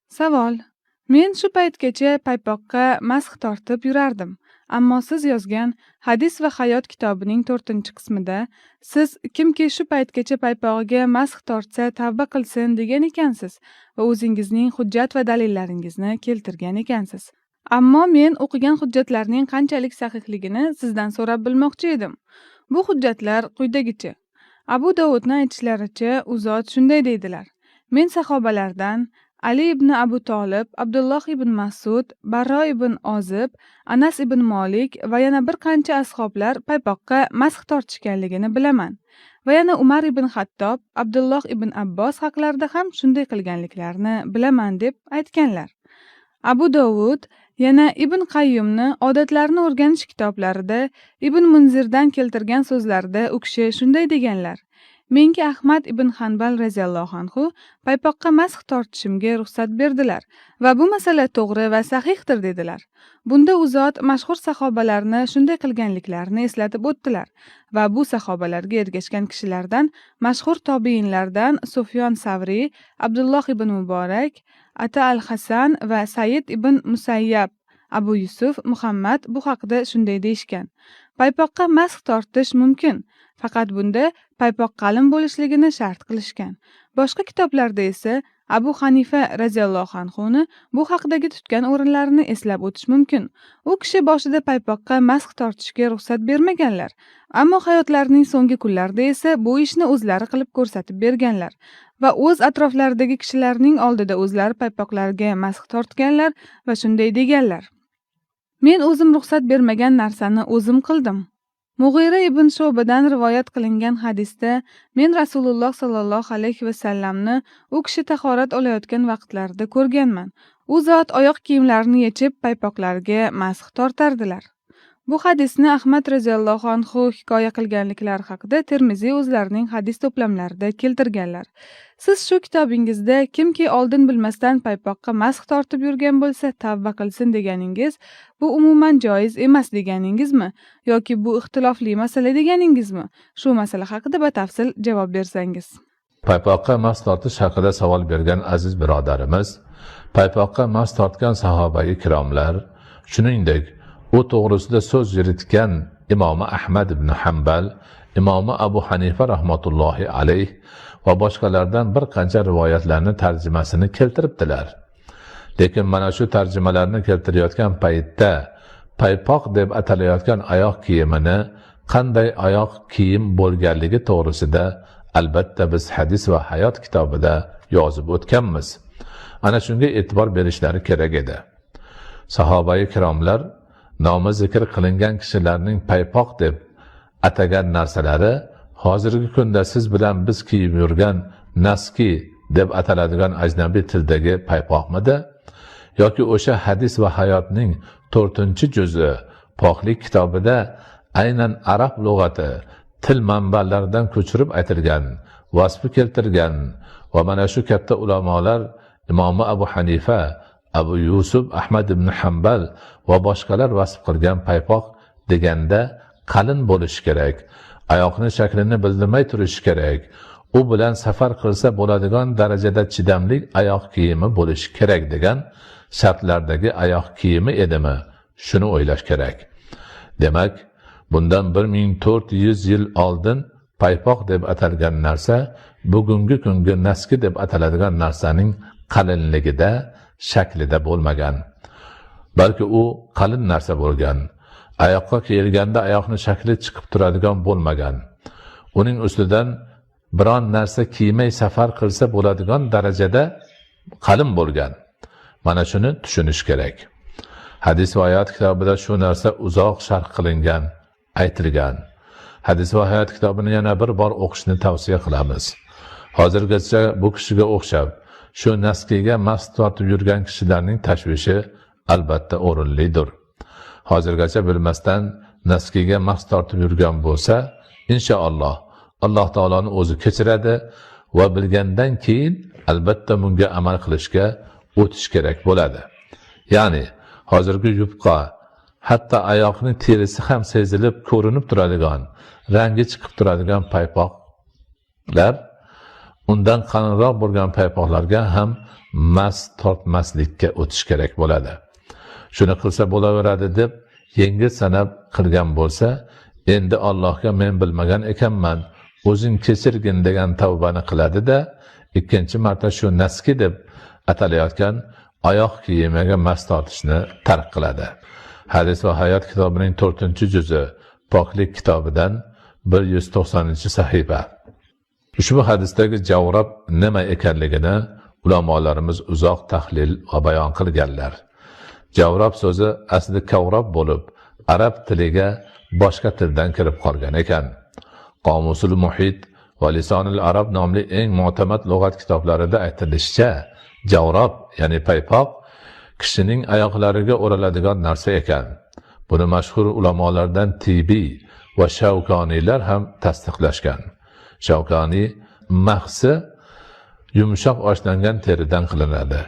Savol: Men shu paytgacha paypoqqa masx tortib yurardim. Ammo siz yozgan Hadis va hayot kitobining 4-qismida siz kimki shu paytgacha paypog'iga masx tortsa tavba qilsin degan ekansiz va o'zingizning hujjat va dalillaringizni keltirgan ekansiz. Ammo men o'qigan hujjatlarning qanchalik sahihligini sizdan so'rab bilmoqchi edim. Bu hujjatlar quyidagicha: Abu Dovudning aytishlaricha, u zot shunday deydilar: Men sahobalardan Ali ibn Abu Tolib, Abdulloh ibn Mas'ud, Barro ibn Ozib, Anas ibn Molik va yana bir qancha ashoblar paypoqqa masx tortishganligini bilaman. Va yana Umar ibn Xattob, Abdulloh ibn Abbos haqlarida ham shunday qilganliklarini bilaman deb aytganlar. Abu Dovud yana Ibn Qayyumni odatlarni o'rganish kitoblarida Ibn Munzirdan keltirgan so'zlarida u kishi shunday deganlar: Menga Ahmad ibn Hanbal raziyallohu anhu paypoqqa masx tortishimga ruxsat berdilar va bu masala to'g'ri va sahihdir dedilar. Bunda u zot mashhur sahobalarni shunday qilganliklarini eslatib o'tdilar va bu sahobalarga ergashgan kishilardan mashhur tobiinlardan Sufyon Savri, Abdulloh ibn Muborak, Ata al-Hasan va Said ibn Musayyab, Abu Yusuf, Muhammad bu haqida shunday deyishgan: Paypoqqa masx tortish mumkin, faqat bunda paypoq qalin bo'lishligini shart qilishgan. Boshqa kitoblarda esa Abu Hanifa raziyallohu anhuni bu haqdagi tutgan o'rinlarini eslab o'tish mumkin. U kishi boshida paypoqqa masx tortishga ruxsat bermaganlar, ammo hayotlarining so'nggi kunlarida esa bu ishni o'zlari qilib ko'rsatib berganlar va o'z atroflaridagi kishilarning oldida o'zlari paypoqlarga masx tortganlar va shunday deganlar: Men o'zim ruxsat bermagan narsani o'zim qildim. Mughira ibn Shobadan rivoyat qilingan hadisda men Rasululloh sallallohu alayhi va sallamni u kishi tahorat olayotgan vaqtlarida ko'rganman. U zot oyoq kiyimlarini yechib paypoqlarga masx tortardilar. Bu hadisni Ahmad raziyallohu anhu hikoya qilganliklari haqida Termiziy o'zlarining hadis to'plamlarida keltirganlar. Siz shu kitobingizda kimki oldin bilmasdan paypoqqa masx tortib yurgan bo'lsa tavba qilsin deganingiz, bu umuman joiz emas deganingizmi yoki bu ixtilofli masala deganingizmi? Shu masala haqida batafsil javob bersangiz. Paypoqqa masx tortish haqida savol bergan aziz birodarimiz, paypoqqa masx tortgan sahobai kiromlar, shuningdek u to'g'risida so'z yuritgan imomi Ahmad ibn Hanbal, imomi Abu Hanifa rahmatullohi alayh va boshqalardan bir qancha rivoyatlarni tarjimasini keltiribdilar. Lekin mana shu tarjimalarni keltirayotgan paytda paypoq deb atalayotgan oyoq kiyimini qanday oyoq kiyim bo'lganligi to'g'risida albatta biz Hadis va hayot kitobida yozib o'tganmiz. Ana shunga e'tibor berishlari kerak edi. Sahobai kiromlar nomi zikr qilingan kishilarning paypoq deb atagan narsalari hozirgi kunda siz bilan biz kiyib yurgan naski deb ataladigan ajnabiy tildagi paypoqmidi yoki o'sha Hadis va hayotning 4-juzi poklik kitobida aynan arab lug'ati til manbalaridan ko'chirib aytilgan, vasfi keltirgan va mana shu katta ulamolar imomi Abu Hanifa, Abu Yusuf, Ahmad ibn Hanbal va boshqalar vasf qilgan paypoq deganda qalin bo'lishi kerak, oyoqning shaklini bildirmay turishi kerak, u bilan safar qilsa bo'ladigan darajada chidamli oyoq kiyimi bo'lishi kerak degan shartlardagi oyoq kiyimi edimi? Shuni o'ylash kerak. Demak, bundan 1400 yil oldin paypoq deb atalgan narsa bugungi kungi naski deb ataladigan narsaning qalinligida, shaklida bo'lmagan. Balki u qalin narsa bo'lgan. Oyoqqa kiyilganda oyoqning shakli chiqib turadigan bo'lmagan. Uning ustidan biron narsa kiymay safar qilsa bo'ladigan darajada qalin bo'lgan. Mana shuni tushunish kerak. Hadis va hayot kitobida shu narsa uzoq sharh qilingan, aytilgan. Hadis va hayot kitobini yana bir bor o'qishni tavsiya qilamiz. Hozirgacha bu kishiga o'xshab shu naskiga masx tortib yurgan kishilarning tashvishi albatta o'rinlidir. Hozirgacha bilmasdan naskiga masx tortib yurgan bo'lsa, inshaalloh Alloh taoloning o'zi kechiradi va bilgandan keyin albatta bunga amal qilishga o'tish kerak bo'ladi. Ya'ni hozirgi yupqa, hatto oyoqning terisi ham sezilib ko'rinib turadigan, rangi chiqib turadigan paypoqlar undan qalinroq bo'lgan paypoqlarga ham mast tortmaslikka o'tish kerak bo'ladi. Shuni qilsa bo'laveradi deb yengil sanab qilgan bo'lsa, endi Allohga men bilmagan ekanman, o'zing kechirgin degan tavbani qiladi-da, ikkinchi marta shu naski deb atalayotgan oyoq kiyimiga mast tortishni tark qiladi. Hadis va hayot kitobining 4-juzi, poklik kitobidan 190-sahifa. Ushbu hadisdagi javrab nima ekanligini ulamolarimiz uzoq tahlil va bayon qilganlar. Javrab so'zi asli kavrob bo'lib, arab tiliga boshqa tildan kirib qolgan ekan. Qomusul Muhit va Lisonul Arab nomli eng mu'tamad lug'at kitoblarida aytilishicha, javrab, ya'ni paypoq, kishining oyoqlariga o'raladigan narsa ekan. Buni mashhur ulamolardan Tibiy va Shavkoniylar ham tasdiqlashgan. Shavkoniy mahsi yumshoq oshlangan teridan qilinadi.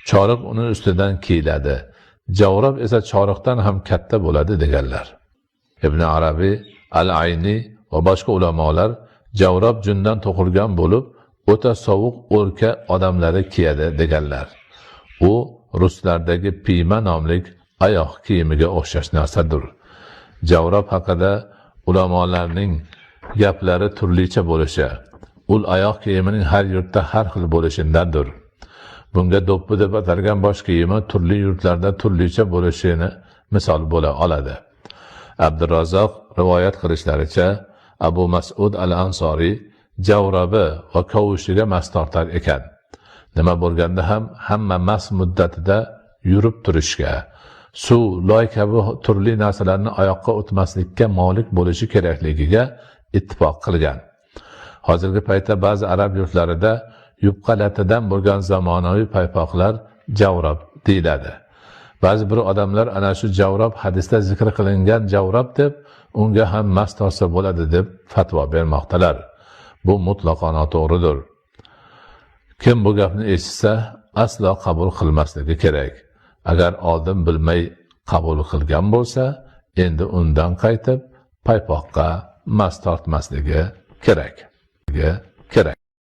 Choriq uni ustidan kiyiladi. Javrab esa choriqdan ham katta bo'ladi deganlar. Ibn Arabiy, Al-Ayni va boshqa ulamolar javrab jundan to'qilgan bo'lib, o'ta sovuq o'rka odamlari kiyadi deganlar. U ruslardagi piyma nomli oyoq kiyimiga o'xshash narsadir. Javrab haqida ulamolarning gaplari turlicha bo'lishi, ul oyoq kiyimining har yurtda har xil bo'lishindandir. Bunga do'ppi deb atalgan bosh kiyimi turli yurtlarda turlicha bo'lishini misol bo'la oladi. Abdurrazzoq rivoyat qilishlaricha, Abu Mas'ud al-Ansoriy javrabi va kavushiga mast tortar ekan. Nima bo'lganda ham hamma mast muddatida yurib turishga, suv, loy kabi turli narsalarni oyoqqa o'tmaslikka molik bo'lishi kerakligiga ittifoq qilgan. Hozirgi paytda ba'zi arab yurtlarida yupqa latidan bo'lgan zamonaviy paypoqlar javrab deyiladi. Ba'zi bir odamlar ana shu javrab hadisda zikr qilingan javrab deb, unga ham mast tortsa bo'ladi deb fatvo bermoqdalar. Bu mutlaqo noto'g'ridir. Kim bu gapni eshitsa, aslo qabul qilmasligi kerak. Agar oldin bilmay qabul qilgan bo'lsa, endi undan qaytib paypoqqa mast tortmasligi kerak.